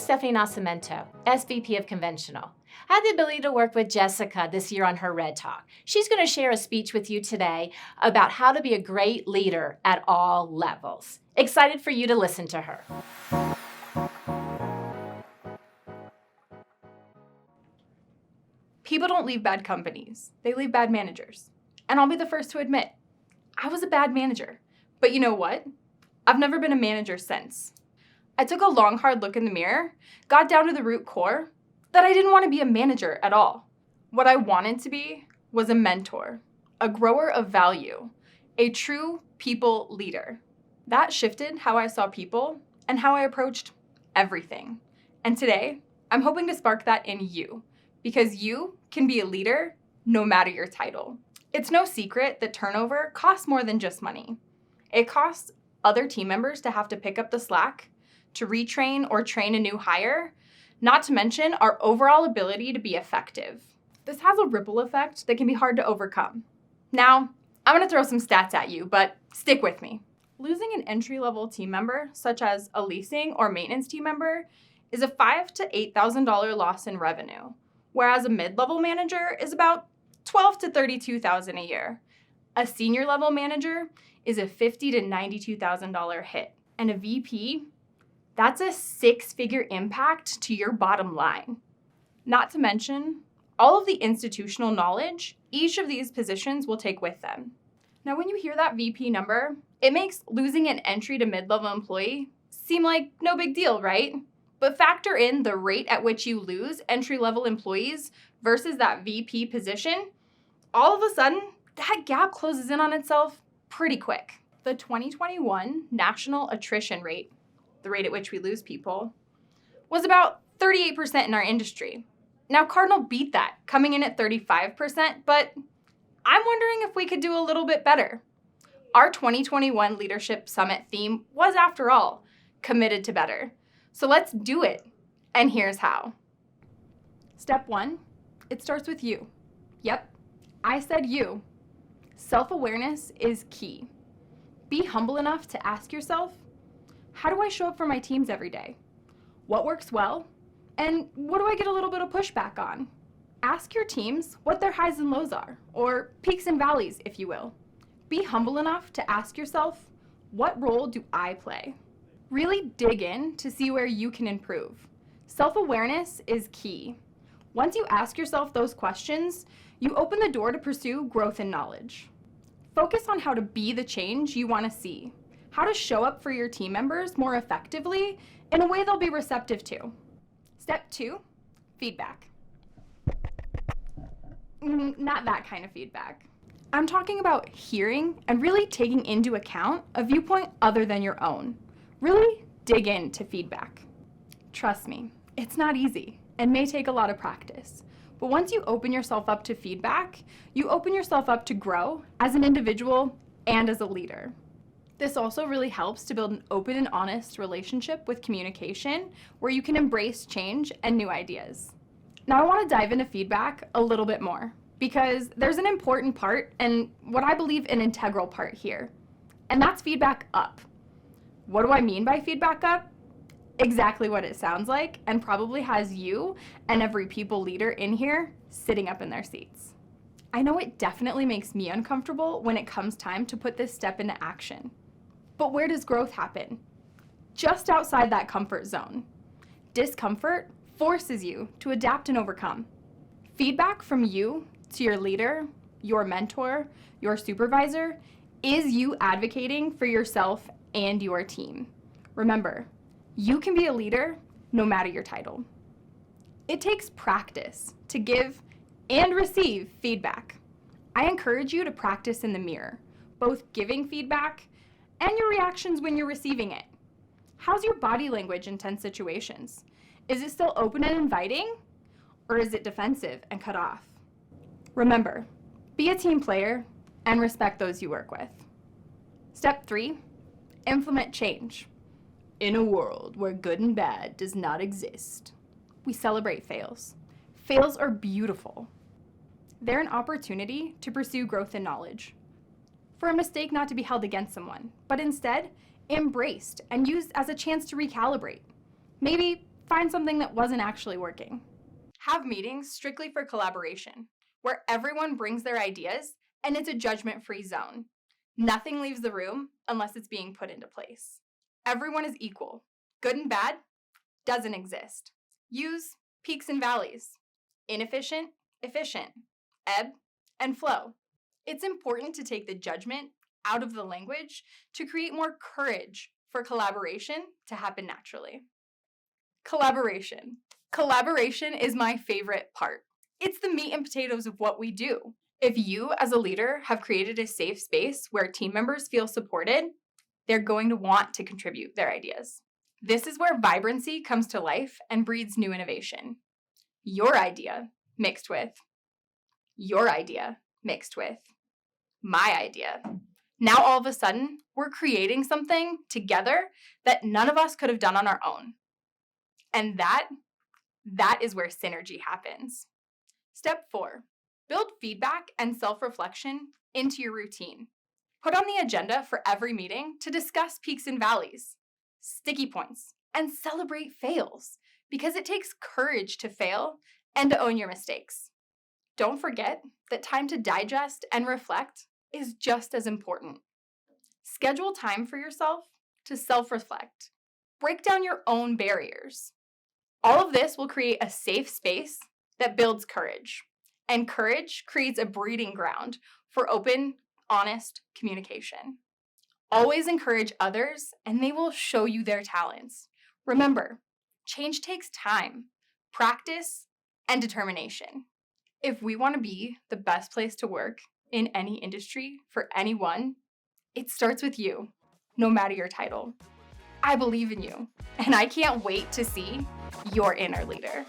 Stephanie Nascimento, SVP of Conventional. I had the ability to work with Jesica this year on her REDTALK. She's going to share a speech with you today about how to be a great leader at all levels. Excited for you to listen to her. People don't leave bad companies. They leave bad managers. And I'll be the first to admit, I was a bad manager. But you know what? I've never been a manager since. I took a long, hard look in the mirror, got down to the root core, that I didn't want to be a manager at all. What I wanted to be was a mentor, a grower of value, a true people leader. That shifted how I saw people and how I approached everything. And today, I'm hoping to spark that in you, because you can be a leader no matter your title. It's no secret that turnover costs more than just money. It costs other team members to have to pick up the slack, to retrain or train a new hire, not to mention our overall ability to be effective. This has a ripple effect that can be hard to overcome. Now, I'm gonna throw some stats at you, but stick with me. Losing an entry-level team member, such as a leasing or maintenance team member, is a $5,000 to $8,000 loss in revenue, whereas a mid-level manager is about $12,000 to $32,000 a year. A senior level manager is a $50,000 to $92,000 hit, and a VP, that's a six-figure impact to your bottom line. Not to mention all of the institutional knowledge each of these positions will take with them. Now, when you hear that VP number, it makes losing an entry to mid-level employee seem like no big deal, right? But factor in the rate at which you lose entry-level employees versus that VP position, all of a sudden, that gap closes in on itself pretty quick. The 2021 national attrition rate, the rate at which we lose people, was about 38% in our industry. Now, Cardinal beat that, coming in at 35%, but I'm wondering if we could do a little bit better. Our 2021 Leadership Summit theme was, after all, committed to better. So let's do it, and here's how. Step 1, it starts with you. Yep, I said you. Self-awareness is key. Be humble enough to ask yourself, how do I show up for my teams every day? What works well? And what do I get a little bit of pushback on? Ask your teams what their highs and lows are, or peaks and valleys, if you will. Be humble enough to ask yourself, what role do I play? Really dig in to see where you can improve. Self-awareness is key. Once you ask yourself those questions, you open the door to pursue growth and knowledge. Focus on how to be the change you want to see, how to show up for your team members more effectively in a way they'll be receptive to. Step 2, feedback. Not that kind of feedback. I'm talking about hearing and really taking into account a viewpoint other than your own. Really dig into feedback. Trust me, it's not easy and may take a lot of practice. But once you open yourself up to feedback, you open yourself up to grow as an individual and as a leader. This also really helps to build an open and honest relationship with communication where you can embrace change and new ideas. Now I want to dive into feedback a little bit more because there's an important part and what I believe an integral part here, and that's feedback up. What do I mean by feedback up? Exactly what it sounds like, and probably has you and every people leader in here sitting up in their seats. I know it definitely makes me uncomfortable when it comes time to put this step into action. But where does growth happen? Just outside that comfort zone. Discomfort forces you to adapt and overcome. Feedback from you to your leader, your mentor, your supervisor, is you advocating for yourself and your team. Remember, you can be a leader no matter your title. It takes practice to give and receive feedback. I encourage you to practice in the mirror, both giving feedback and your reactions when you're receiving it. How's your body language in tense situations? Is it still open and inviting, or is it defensive and cut off? Remember, be a team player and respect those you work with. Step 3, implement change. In a world where good and bad does not exist, we celebrate fails. Fails are beautiful. They're an opportunity to pursue growth and knowledge. For a mistake not to be held against someone, but instead embraced and used as a chance to recalibrate. Maybe find something that wasn't actually working. Have meetings strictly for collaboration, where everyone brings their ideas and it's a judgment-free zone. Nothing leaves the room unless it's being put into place. Everyone is equal. Good and bad doesn't exist. Use peaks and valleys. Inefficient, efficient. Ebb and flow. It's important to take the judgment out of the language to create more courage for collaboration to happen naturally. Collaboration. Collaboration is my favorite part. It's the meat and potatoes of what we do. If you, as a leader, have created a safe space where team members feel supported, they're going to want to contribute their ideas. This is where vibrancy comes to life and breeds new innovation. Your idea mixed with your idea mixed with my idea. Now all of a sudden, we're creating something together that none of us could have done on our own. And that is where synergy happens. Step 4, build feedback and self-reflection into your routine. Put on the agenda for every meeting to discuss peaks and valleys, sticky points, and celebrate fails, because it takes courage to fail and to own your mistakes. Don't forget that time to digest and reflect is just as important. Schedule time for yourself to self-reflect. Break down your own barriers. All of this will create a safe space that builds courage. And courage creates a breeding ground for open, honest communication. Always encourage others, and they will show you their talents. Remember, change takes time, practice, and determination. If we want to be the best place to work in any industry for anyone, it starts with you, no matter your title. I believe in you, and I can't wait to see your inner leader.